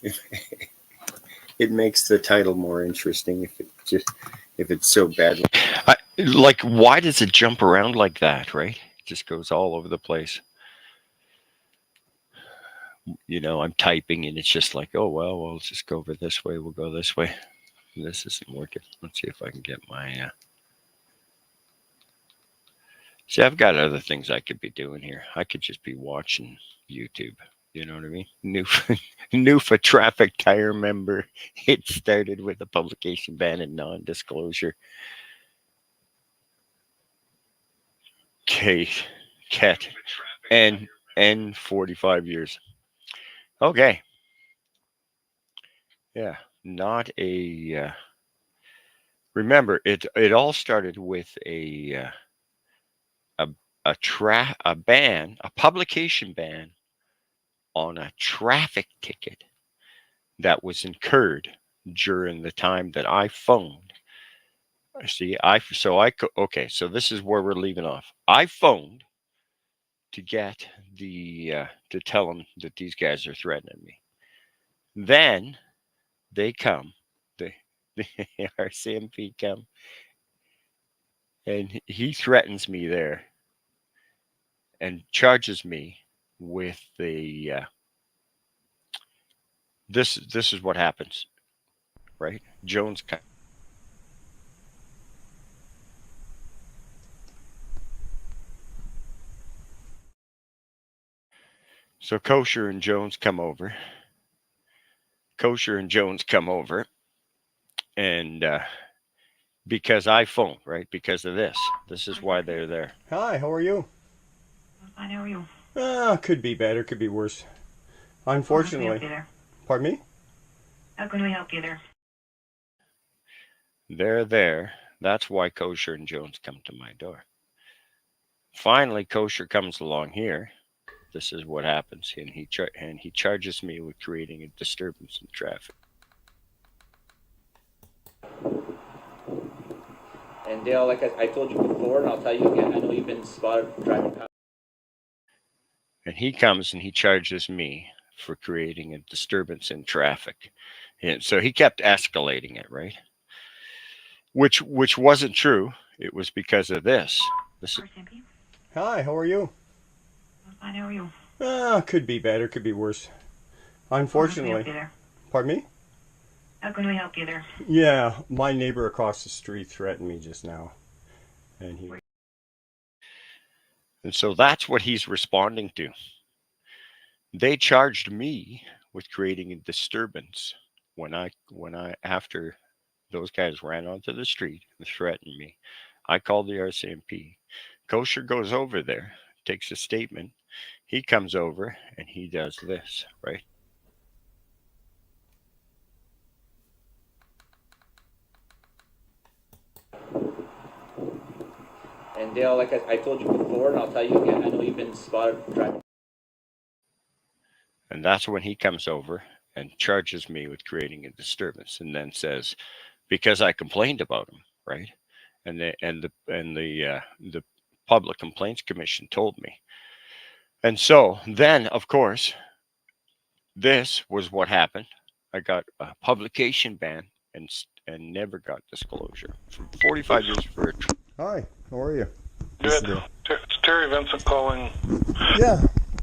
It makes the title more interesting if it's so bad. Like, why does it jump around like that, right? It just goes all over the place. I'm typing and it's just like, oh, well, we'll just go over this way. We'll go this way. This isn't working. Let's see if I can get my. See, I've got other things I could be doing here. I could just be watching YouTube. You know what I mean? New for traffic tire member. It started with a publication ban and non-disclosure. Cat and 45 years. Okay. Yeah, not a. Remember, it all started with a ban, a publication ban on a traffic ticket that was incurred during the time that I phoned. See, okay. So this is where we're leaving off. I phoned to get to tell them that these guys are threatening me. Then they come, the RCMP come, and he threatens me there and charges me with the this is what happens, right? Jones. So Kosher and Jones come over. And because I phoned, right? Because of this. This is why they're there. Hi, how are you? Fine, how are you? Could be better, could be worse. Unfortunately. Pardon me? How can we help you there? They're there. That's why Kosher and Jones come to my door. Finally, Kosher comes along here. This is what happens, and he charges me with creating a disturbance in traffic. And Dale, like I told you before, and I'll tell you again, I know you've been spotted driving past. And he comes and he charges me for creating a disturbance in traffic. And so he kept escalating it, right? Which wasn't true. It was because of this. Hi, how are you? Fine, how are you? Could be better, could be worse. Unfortunately. Pardon me? How can we help you there? Yeah, my neighbor across the street threatened me just now. And so that's what he's responding to. They charged me with creating a disturbance when I after those guys ran onto the street and threatened me. I called the RCMP. Kosher goes over there, takes a statement. He comes over and he does this, right? And Dale, like I told you before, and I'll tell you again, I know you've been spotted driving. And that's when he comes over and charges me with creating a disturbance, and then says, because I complained about him, right? And the Public Complaints Commission told me. And so then, of course, this was what happened. I got a publication ban and never got disclosure for 45 years for a. Hi, how are you? Good. It's Terry Vincent calling. Yeah.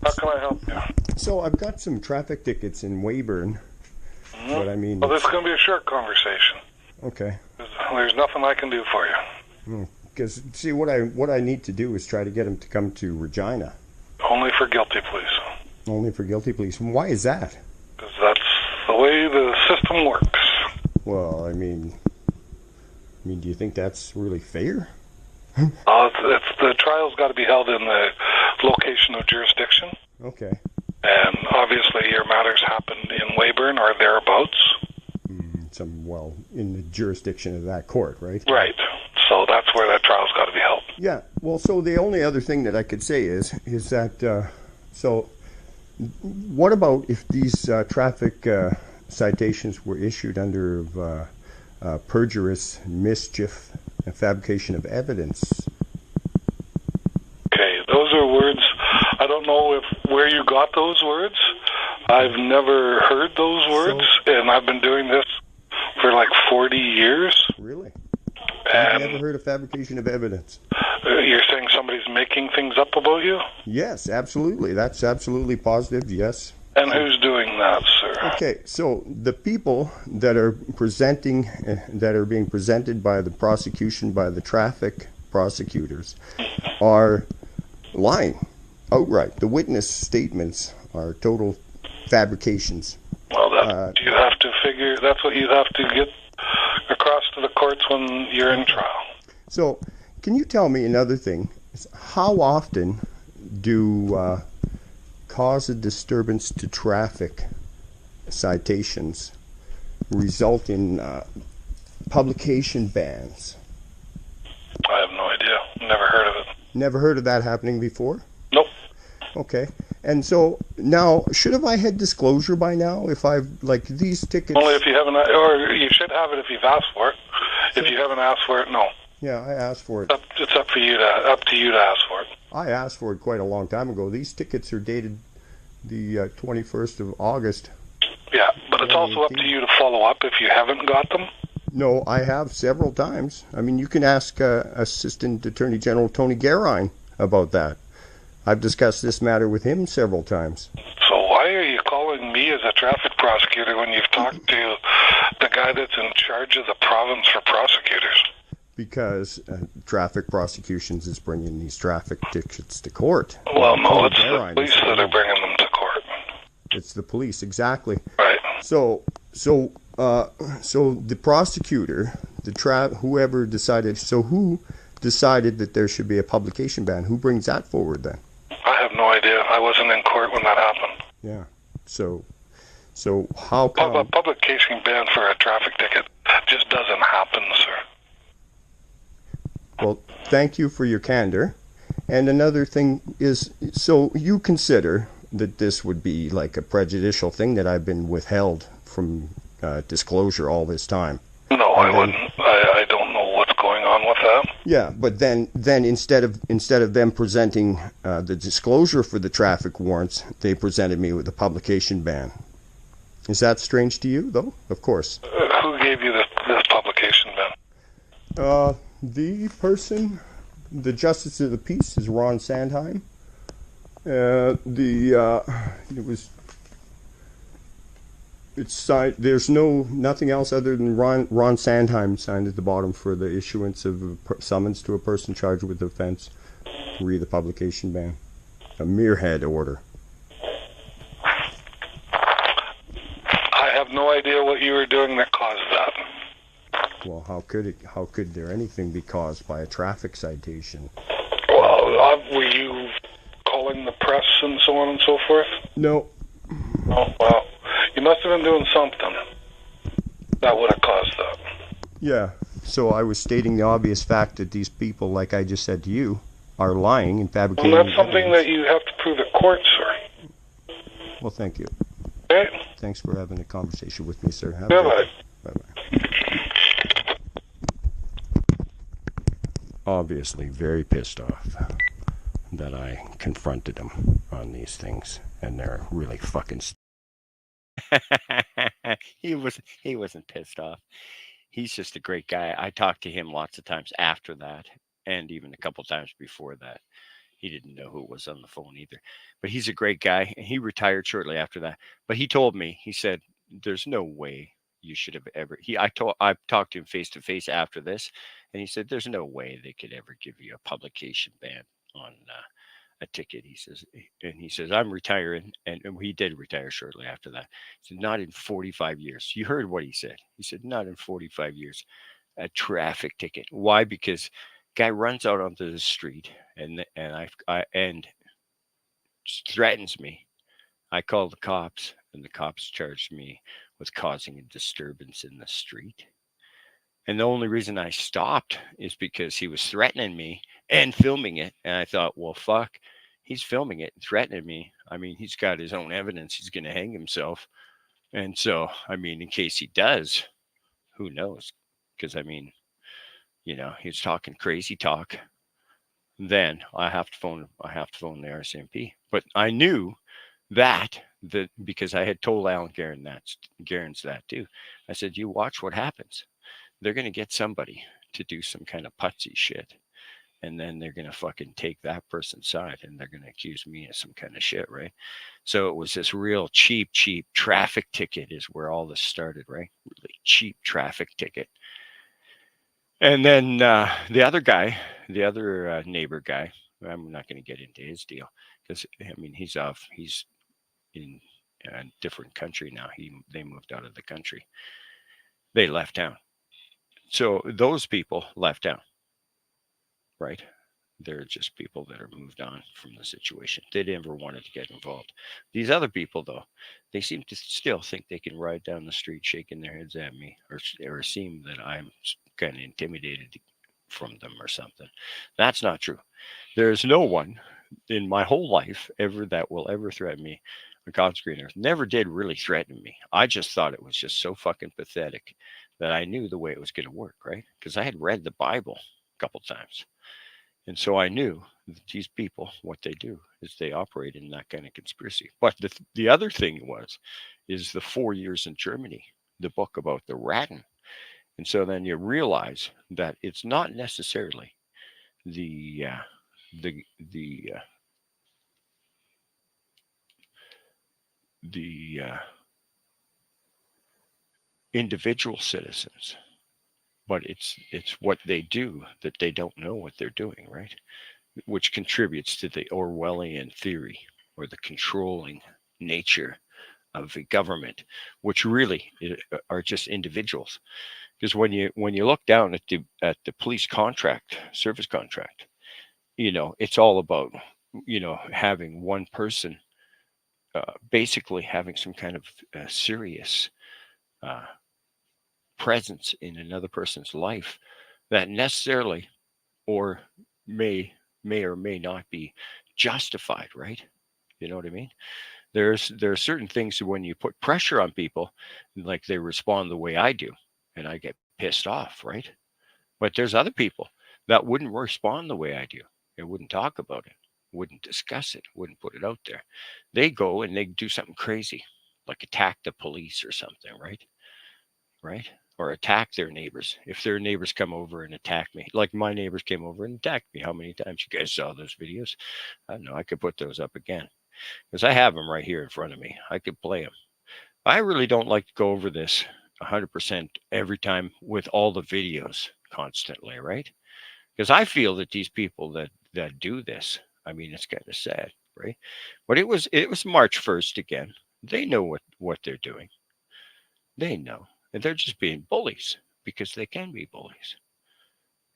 How can I help you? So I've got some traffic tickets in Weyburn. Mm-hmm. But I mean. Well, this is going to be a short conversation. Okay. There's nothing I can do for you. Because see, what I need to do is try to get him to come to Regina. Only for guilty pleas. Only for guilty pleas. And why is that? Because that's the way the system works. Well, I mean, do you think that's really fair? It's the trial's got to be held in the location of jurisdiction. Okay. And obviously your matters happened in Weyburn or thereabouts. In the jurisdiction of that court, right? Right. So that's where that trial's got to be held. Yeah. Well, so the only other thing that I could say is that, so what about if these traffic citations were issued under perjurious mischief and fabrication of evidence? Okay, those are words. I don't know where you got those words. I've never heard those words, and I've been doing this for like 40 years. Really? I've And never heard of fabrication of evidence. you're saying somebody's making things up about you? Yes, absolutely. That's absolutely positive. Yes. And who's doing that, sir? Okay, so the people that are presenting, that are being presented by the prosecution, by the traffic prosecutors, are lying outright. The witness statements are total fabrications. Well, that you have to figure. That's what you have to get across to the courts when you're in trial. So, can you tell me another thing? How often do cause of disturbance to traffic citations result in publication bans? I have no idea. Never heard of it. Never heard of that happening before? Nope. Okay. And so now, should have I had disclosure by now if I've, like, these tickets? Only if you haven't, or you should have it if you've asked for it. If you haven't asked for it, no. Yeah, I asked for it. It's up to you to ask for it. I asked for it quite a long time ago. These tickets are dated the 21st of August. Yeah, but it's also up to you to follow up if you haven't got them. No, I have several times. I mean, you can ask Assistant Attorney General Tony Garine about that. I've discussed this matter with him several times. So why are you calling me as a traffic prosecutor when you've talked to the guy that's in charge of the province for prosecutors? Because traffic prosecutions is bringing these traffic tickets to court. Well, no, Tony it's the Garine police is- that are bringing them to court. It's the police, exactly. Right. So the prosecutor, whoever decided. So who decided that there should be a publication ban? Who brings that forward then? I have no idea. I wasn't in court when that happened. Yeah. So how A come? publication ban for a traffic ticket just doesn't happen, sir. Well, thank you for your candor. And another thing is, so you consider that this would be like a prejudicial thing that I've been withheld from disclosure all this time. No, I wouldn't. I don't know what's going on with that. Yeah, but then instead of them presenting the disclosure for the traffic warrants, they presented me with a publication ban. Is that strange to you, though? Of course. Who gave you this publication ban? The person, the Justice of the Peace, is Ron Sandheim. It's signed. There's nothing else other than Ron Sandheim signed at the bottom for the issuance of a summons to a person charged with offense. Read the publication ban. A Muirhead order. I have no idea what you were doing that caused that. Well, how could there anything be caused by a traffic citation? Well, were you calling the press and so on and so forth? No. Oh, well, you must have been doing something that would have caused that. Yeah. So I was stating the obvious fact that these people, like I just said to you, are lying and fabricating. Well, that's something evidence. that you have to prove at court, sir. Well, thank you. Okay? Thanks for having a conversation with me, sir. Have a Bye-bye. good day. Bye-bye. Obviously very pissed off that I confronted him on these things, and they're really fucking He wasn't pissed off. He's just a great guy. I talked to him lots of times after that, and even a couple times before that. He didn't know who it was on the phone either. But he's a great guy, and he retired shortly after that. But he told me, he said, "There's no way you should have ever." I talked to him face to face after this, and he said, "There's no way they could ever give you a publication ban on a ticket." He says, "I'm retiring," and he did retire shortly after that. He said, "Not in 45 years." You heard what he said. He said, "Not in 45 years, a traffic ticket." Why? Because guy runs out onto the street and threatens me. I call the cops, and the cops charged me with causing a disturbance in the street. And the only reason I stopped is because he was threatening me and filming it. And I thought, well, fuck, he's filming it and threatening me. I mean, he's got his own evidence. He's going to hang himself. And so, I mean, in case he does, who knows? Because, I mean, he's talking crazy talk. Then I have to phone the RCMP. But I knew that because I had told Alan Garens that too. I said, you watch what happens. They're going to get somebody to do some kind of putsy shit. And then they're going to fucking take that person's side and they're going to accuse me of some kind of shit, right? So it was this real cheap traffic ticket is where all this started, right? Really cheap traffic ticket. And then the other neighbor guy, I'm not going to get into his deal because I mean he's in a different country now. They moved out of the country. They left town. So those people left town, right? They're just people that are moved on from the situation. They never wanted to get involved. These other people, though, they seem to still think they can ride down the street shaking their heads at me or seem that I'm kind of intimidated from them or something. That's not true. There's no one in my whole life ever that will ever threaten me. God's green earth never did really threaten me. I just thought it was just so fucking pathetic that I knew the way it was going to work, right? Because I had read the Bible a couple times. And so I knew that these people, what they do is they operate in that kind of conspiracy. But the other thing is the 4 years in Germany, the book about the Ratten. And so then you realize that it's not necessarily the individual citizens, but it's what they do that they don't know what they're doing, right? Which contributes to the Orwellian theory or the controlling nature of a government, which really are just individuals. Because when you look down at the police service contract, it's all about having one person basically having some kind of serious presence in another person's life that necessarily or may or may not be justified, right? You know what I mean? There are certain things when you put pressure on people, like they respond the way I do, and I get pissed off, right? But there's other people that wouldn't respond the way I do. They wouldn't talk about it, wouldn't discuss it, wouldn't put it out there. They go and they do something crazy, like attack the police or something, right? Right? Or attack their neighbors. If their neighbors come over and attack me, like my neighbors came over and attacked me. How many times you guys saw those videos? I don't know. I could put those up again because I have them right here in front of me. I could play them. I really don't like to go over this 100% every time with all the videos constantly, right? Because I feel that these people that do this, I mean, it's kind of sad, right? But it was March 1st again. They know what they're doing. They know. And they're just being bullies because they can be bullies.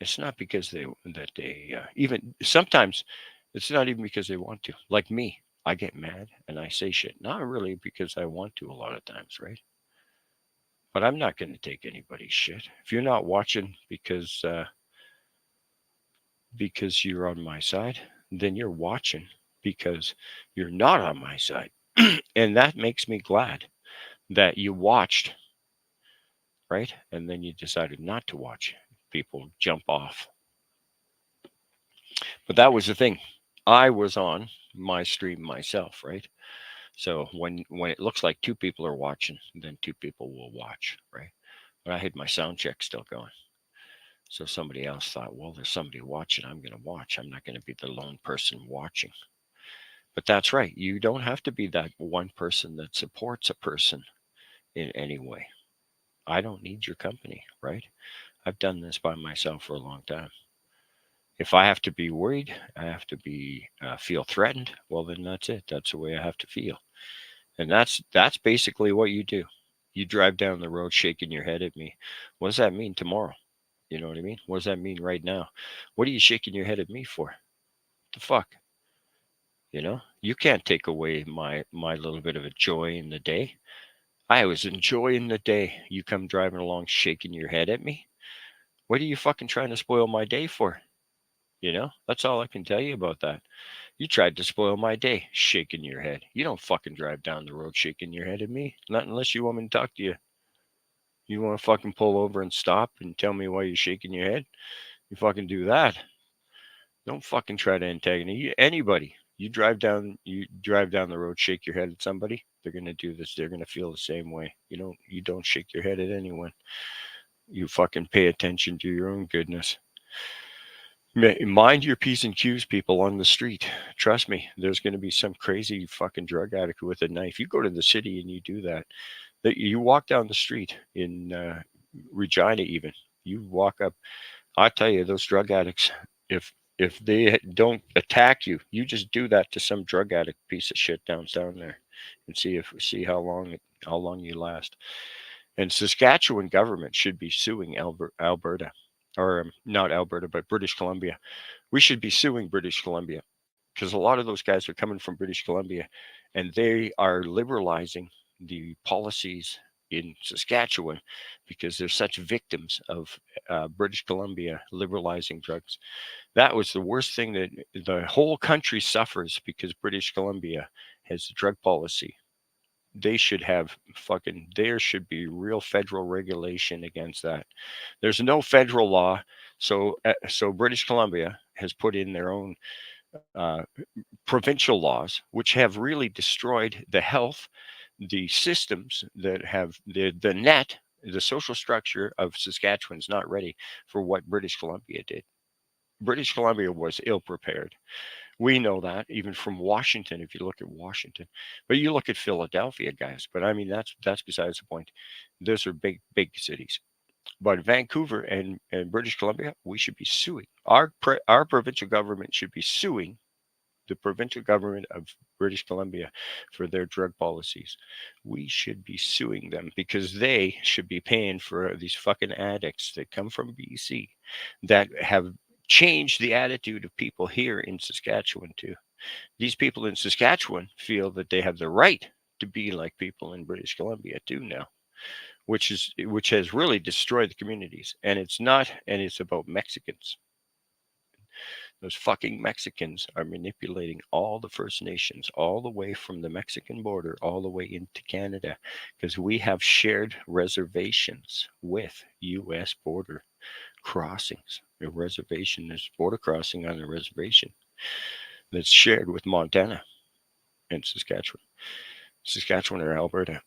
It's not because they even sometimes it's not even because they want to. Like me, I get mad and I say shit. Not really because I want to a lot of times, right? But I'm not going to take anybody's shit. If you're not watching because you're on my side, then you're watching because you're not on my side. And that makes me glad that you watched, right? And then you decided not to watch. People jump off. But that was the thing. I was on my stream myself, right? So when it looks like two people are watching, then two people will watch, right? But I had my sound check still going. So somebody else thought, well, there's somebody watching. I'm going to watch. I'm not going to be the lone person watching. But that's right. You don't have to be that one person that supports a person in any way. I don't need your company, right? I've done this by myself for a long time. If I have to be worried, I have to be feel threatened. Well, then that's it. That's the way I have to feel, and that's basically what you do. You drive down the road shaking your head at me. What does that mean tomorrow? You know what I mean? What does that mean right now? What are you shaking your head at me for? What the fuck? You can't take away my little bit of a joy in the day. I was enjoying the day. You come driving along shaking your head at me. What are you fucking trying to spoil my day for? That's all I can tell you about that. You tried to spoil my day, shaking your head. You don't fucking drive down the road shaking your head at me. Not unless you want me to talk to you. You want to fucking pull over and stop and tell me why you're shaking your head? You fucking do that. Don't fucking try to antagonize anybody. You drive down the road, shake your head at somebody, they're gonna do this. They're gonna feel the same way. You don't shake your head at anyone. You fucking pay attention to your own goodness. Mind your P's and Q's, people on the street. Trust me, there's going to be some crazy fucking drug addict with a knife. You go to the city and you do that. You walk down the street in Regina, even. You walk up. I tell you, those drug addicts, if they don't attack you, you just do that to some drug addict piece of shit down there, and see how long you last. And Saskatchewan government should be suing Alberta, or not Alberta, but British Columbia. We should be suing British Columbia because a lot of those guys are coming from British Columbia, and they are liberalizing the policies in Saskatchewan because they're such victims of British Columbia liberalizing drugs. That was the worst thing, that the whole country suffers because British Columbia has a drug policy. There should be real federal regulation against that. There's no federal law, so British Columbia has put in their own uh, provincial laws, which have really destroyed the health, the systems that have the social structure of Saskatchewan's not ready for what British Columbia did. British Columbia was ill prepared. We know that even from Washington, if you look at Washington, but you look at Philadelphia, guys. But I mean, that's besides the point. Those are big cities. But Vancouver and British Columbia, we should be suing. Our provincial government should be suing the provincial government of British Columbia for their drug policies. We should be suing them because they should be paying for these fucking addicts that come from BC that have changed the attitude of people here in Saskatchewan too. These people in Saskatchewan feel that they have the right to be like people in British Columbia too now, which has really destroyed the communities. And it's about Mexicans. Those fucking Mexicans are manipulating all the First Nations, all the way from the Mexican border, all the way into Canada, because we have shared reservations with U.S. border crossings. A reservation, there's border crossing on a reservation that's shared with Montana and Saskatchewan or Alberta.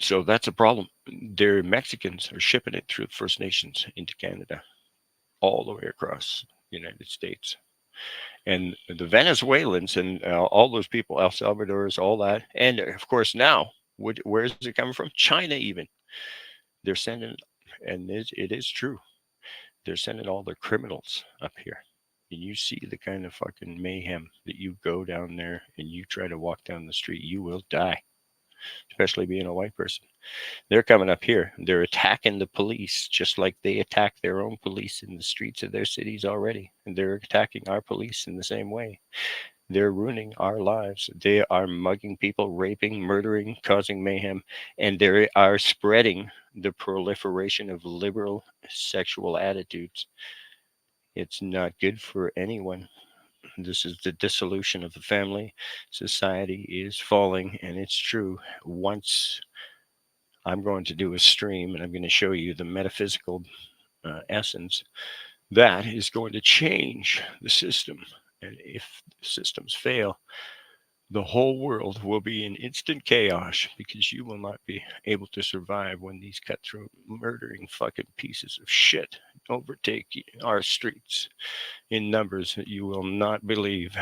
So that's a problem. Their Mexicans are shipping it through the First Nations into Canada, all the way across the United States. And the Venezuelans and all those people, El Salvador's, all that, and of course now, where is it coming from? China, even. They're sending, and it is true, they're sending all their criminals up here. And you see the kind of fucking mayhem that you go down there and you try to walk down the street, you will die, especially being a white person. They're coming up here. They're attacking the police just like they attack their own police in the streets of their cities already. And they're attacking our police in the same way. They're ruining our lives. They are mugging people, raping, murdering, causing mayhem, and they are spreading the proliferation of liberal sexual attitudes. It's not good for anyone. This is the dissolution of the family. Society is falling, and it's true. Once I'm going to do a stream and I'm going to show you the metaphysical essence that is going to change the system. And if the systems fail, the whole world will be in instant chaos because you will not be able to survive when these cutthroat, murdering fucking pieces of shit overtake our streets in numbers that you will not believe.